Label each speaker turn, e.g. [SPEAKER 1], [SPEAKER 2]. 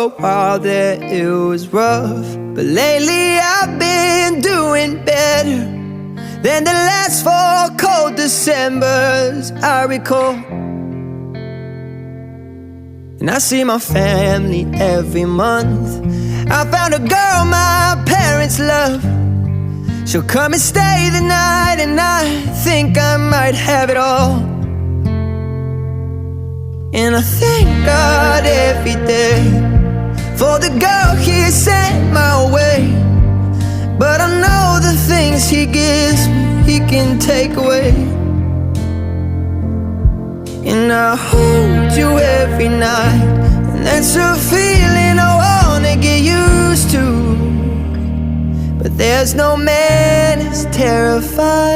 [SPEAKER 1] a while there it was rough, but lately I've been doing better than the last 4 cold Decembers I recall. And I see my family every month. I found a girl my parents love. She'll come and stay the night, and I think I might have it all. And I thank God every day for the girl He sent my way. But I know the things He gives me, He can take away. And I hold you every night, and that's a feeling I wanna get used to. But there's no man as terrified